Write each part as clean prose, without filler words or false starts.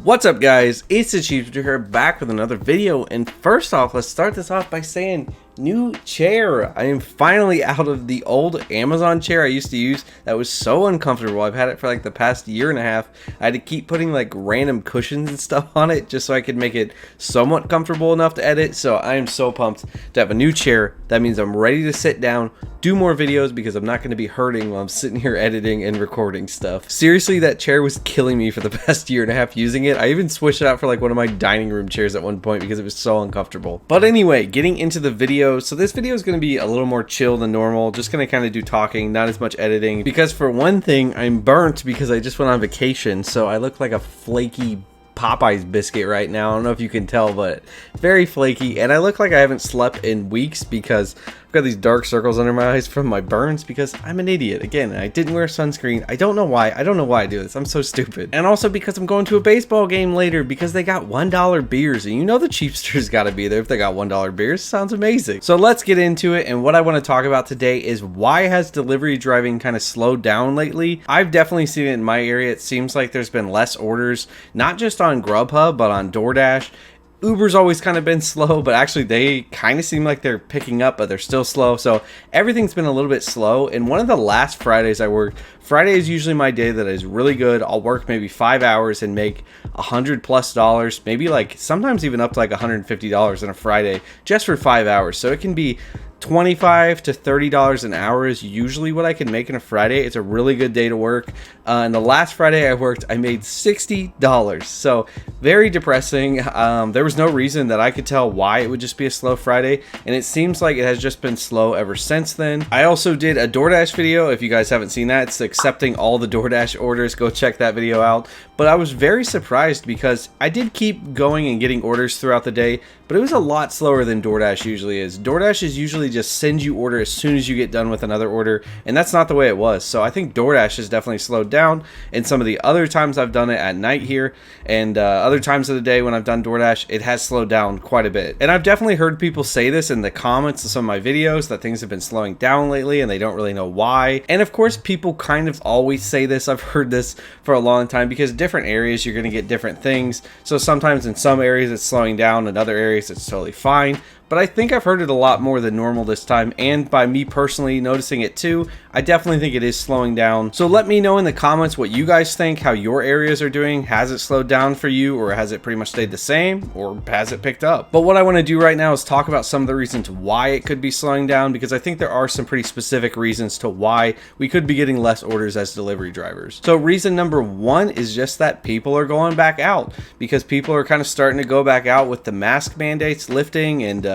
What's up, guys? It's the Chief here, back with another video. And first off, let's start this off by saying new chair. I am finally out of the old Amazon chair I used to use that was so uncomfortable. I've had it for like the past year and a half. I had to keep putting like random cushions and stuff on it just so I could make it somewhat comfortable enough to edit. So I am so pumped to have a new chair. That means I'm ready to sit down, do more videos, because I'm not going to be hurting while I'm sitting here editing and recording stuff. Seriously, that chair was killing me for the past year and a half using it. I even switched it out for like one of my dining room chairs at one point because it was so uncomfortable. But anyway, getting into the video. So this video is going to be a little more chill than normal. Just going to kind of do talking, not as much editing, because for one thing, I'm burnt because I just went on vacation. So I look like a flaky Popeye's biscuit right now. I don't know if you can tell, but very flaky, and I look like I haven't slept in weeks because I've got these dark circles under my eyes from my burns because I'm an idiot. Again, I didn't wear sunscreen. I don't know why I do this. I'm so stupid. And also because I'm going to a baseball game later because they got $1 beers, and you know the Chiefsters got to be there if they got $1 beers. Sounds amazing. So let's get into it, and what I want to talk about today is why has delivery driving kind of slowed down lately. I've definitely seen it in my area. It seems like there's been less orders, not just on Grubhub, but on DoorDash. Uber's always kind of been slow, but actually they kind of seem like they're picking up, but they're still slow. So everything's been a little bit slow. And one of the last Fridays I worked, Friday is usually my day that is really good. I'll work maybe 5 hours and make $100+, maybe like sometimes even up to like $150 on a Friday just for 5 hours. So it can be $25 to $30 an hour is usually what I can make in a Friday. It's a really good day to work. And the last Friday I worked, I made $60. So very depressing. There was no reason that I could tell why it would just be a slow Friday, and it seems like it has just been slow ever since then. I also did a DoorDash video. If you guys haven't seen that, it's accepting all the DoorDash orders. Go check that video out. But I was very surprised because I did keep going and getting orders throughout the day, but it was a lot slower than DoorDash usually is. DoorDash is usually just send you order as soon as you get done with another order, and that's not the way it was. So I think DoorDash has definitely slowed down. And some of the other times I've done it at night here, and other times of the day when I've done DoorDash, it has slowed down quite a bit. And I've definitely heard people say this in the comments of some of my videos, that things have been slowing down lately and they don't really know why. And of course, people kind of always say this. I've heard this for a long time because different areas you're going to get different things. So sometimes in some areas it's slowing down, in other areas it's totally fine. But I think I've heard it a lot more than normal this time, and by me personally noticing it too, I definitely think it is slowing down. So let me know in the comments what you guys think, how your areas are doing. Has it slowed down for you, or has it pretty much stayed the same, or has it picked up? But what I want to do right now is talk about some of the reasons why it could be slowing down, because I think there are some pretty specific reasons to why we could be getting less orders as delivery drivers. So reason number one is just that people are going back out, because people are kind of starting to go back out with the mask mandates lifting, and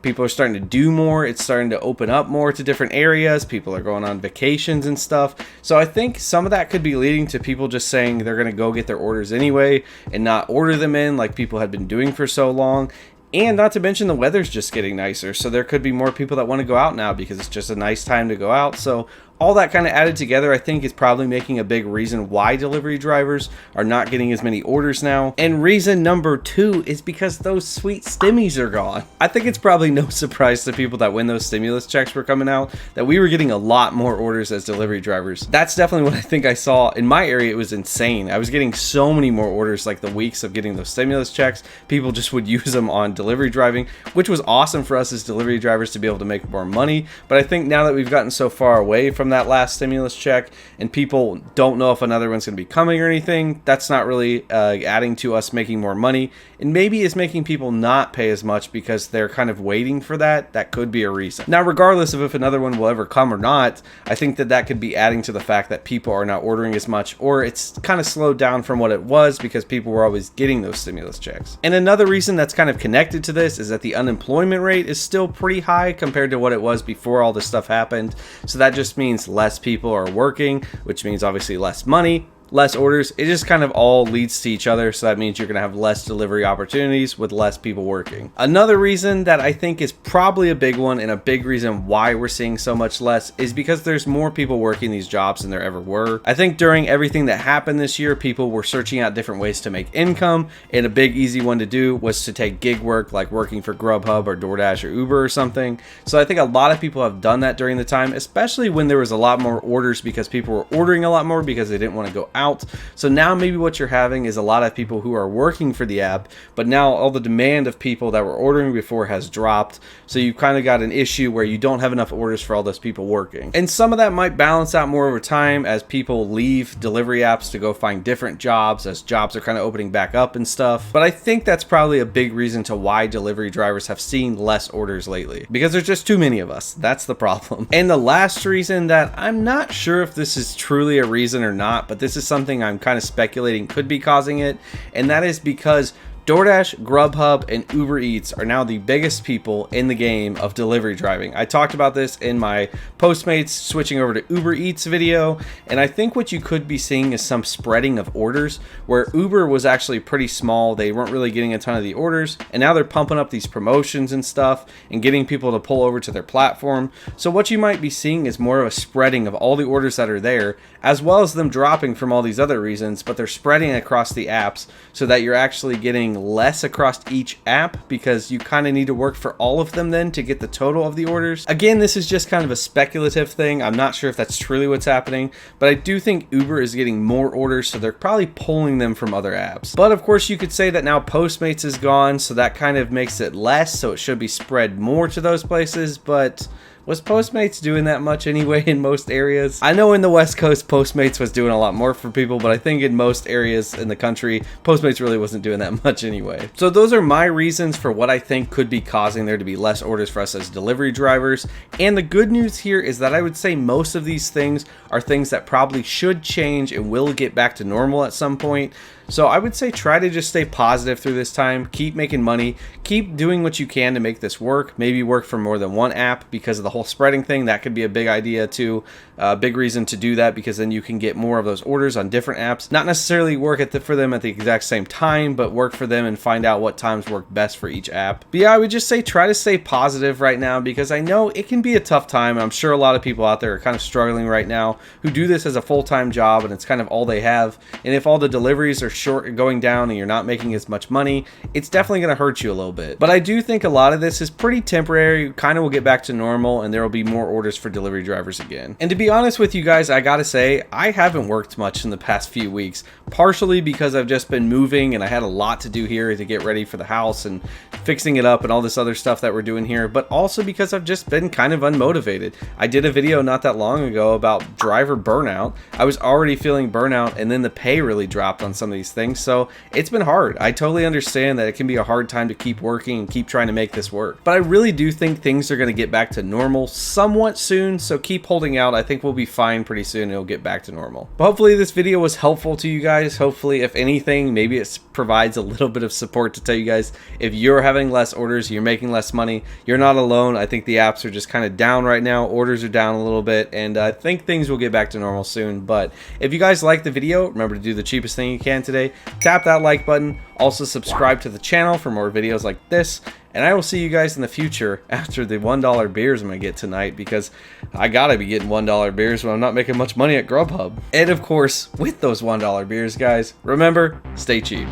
people are starting to do more. It's starting to open up more to different areas. People are going on vacations and stuff. So I think some of that could be leading to people just saying they're going to go get their orders anyway and not order them in like people had been doing for so long. And not to mention the weather's just getting nicer. So there could be more people that want to go out now because it's just a nice time to go out. So all that kind of added together, I think, is probably making a big reason why delivery drivers are not getting as many orders now. And reason number two is because those sweet stimmies are gone. I think it's probably no surprise to people that when those stimulus checks were coming out, that we were getting a lot more orders as delivery drivers. That's definitely what I think I saw in my area. It was insane. I was getting so many more orders like the weeks of getting those stimulus checks. People just would use them on delivery driving, which was awesome for us as delivery drivers to be able to make more money. But I think now that we've gotten so far away from that last stimulus check and people don't know if another one's going to be coming or anything, that's not really adding to us making more money, and maybe it's making people not pay as much because they're kind of waiting for that. That could be a reason. Now, regardless of if another one will ever come or not, I think that that could be adding to the fact that people are not ordering as much, or it's kind of slowed down from what it was because people were always getting those stimulus checks. And another reason that's kind of connected to this is that the unemployment rate is still pretty high compared to what it was before all this stuff happened. So that just means less people are working, which means obviously less money, less orders. It just kind of all leads to each other. So that means you're going to have less delivery opportunities with less people working. Another reason that I think is probably a big one, and a big reason why we're seeing so much less, is because there's more people working these jobs than there ever were. I think during everything that happened this year, people were searching out different ways to make income, and a big easy one to do was to take gig work, like working for Grubhub or DoorDash or Uber or something. So I think a lot of people have done that during the time, especially when there was a lot more orders, because people were ordering a lot more because they didn't want to go out. So now maybe what you're having is a lot of people who are working for the app, but now all the demand of people that were ordering before has dropped. So you've kind of got an issue where you don't have enough orders for all those people working. And some of that might balance out more over time as people leave delivery apps to go find different jobs, as jobs are kind of opening back up and stuff. But I think that's probably a big reason to why delivery drivers have seen less orders lately, because there's just too many of us. That's the problem. And the last reason that I'm not sure if this is truly a reason or not, but this is something I'm kind of speculating could be causing it, and that is because DoorDash, Grubhub, and Uber Eats are now the biggest people in the game of delivery driving. I talked about this in my Postmates switching over to Uber Eats video, and I think what you could be seeing is some spreading of orders, where Uber was actually pretty small. They weren't really getting a ton of the orders, and now they're pumping up these promotions and stuff and getting people to pull over to their platform. So what you might be seeing is more of a spreading of all the orders that are there, as well as them dropping from all these other reasons, but they're spreading across the apps so that you're actually getting less across each app, because you kind of need to work for all of them then to get the total of the orders. Again, this is just kind of a speculative thing. I'm not sure if that's truly what's happening, but I do think Uber is getting more orders, so they're probably pulling them from other apps. But of course you could say that now Postmates is gone, so that kind of makes it less, so it should be spread more to those places. But was Postmates doing that much anyway in most areas? I know in the West Coast, Postmates was doing a lot more for people, but I think in most areas in the country, Postmates really wasn't doing that much anyway. So those are my reasons for what I think could be causing there to be less orders for us as delivery drivers. And the good news here is that I would say most of these things are things that probably should change and will get back to normal at some point. So I would say try to just stay positive through this time, keep making money, keep doing what you can to make this work, maybe work for more than one app because of the whole spreading thing. That could be a big idea too, a big reason to do that, because then you can get more of those orders on different apps. Not necessarily work for them at the exact same time, but work for them and find out what times work best for each app. But yeah, I would just say try to stay positive right now, because I know it can be a tough time. I'm sure a lot of people out there are kind of struggling right now who do this as a full-time job and it's kind of all they have. And if all the deliveries are short going down and you're not making as much money, it's definitely going to hurt you a little bit. But I do think a lot of this is pretty temporary, kind of will get back to normal, and there will be more orders for delivery drivers again. And to be honest with you guys, I gotta say, I haven't worked much in the past few weeks, partially because I've just been moving and I had a lot to do here to get ready for the house and fixing it up and all this other stuff that we're doing here, but also because I've just been kind of unmotivated. I did a video not that long ago about driver burnout. I was already feeling burnout, and then the pay really dropped on some of these things. So it's been hard. I totally understand that it can be a hard time to keep working and keep trying to make this work. But I really do think things are going to get back to normal somewhat soon. So keep holding out. I think we'll be fine pretty soon and it'll get back to normal. But hopefully this video was helpful to you guys. Hopefully, if anything, maybe it provides a little bit of support to tell you guys if you're having less orders, you're making less money, you're not alone. I think the apps are just kind of down right now. Orders are down a little bit, and I think things will get back to normal soon. But if you guys like the video, remember to do the cheapest thing you can today. Tap that like button. Also subscribe to the channel for more videos like this, and I will see you guys in the future after the $1 beers I'm gonna get tonight, because I gotta be getting $1 beers when I'm not making much money at Grubhub. And of course, with those $1 beers, guys, remember, stay cheap.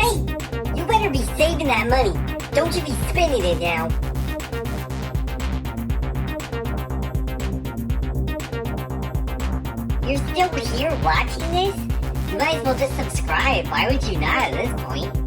Hey, you better be saving that money. Don't you be spending it now. You're still here watching this? You might as well just subscribe. Why would you not at this point?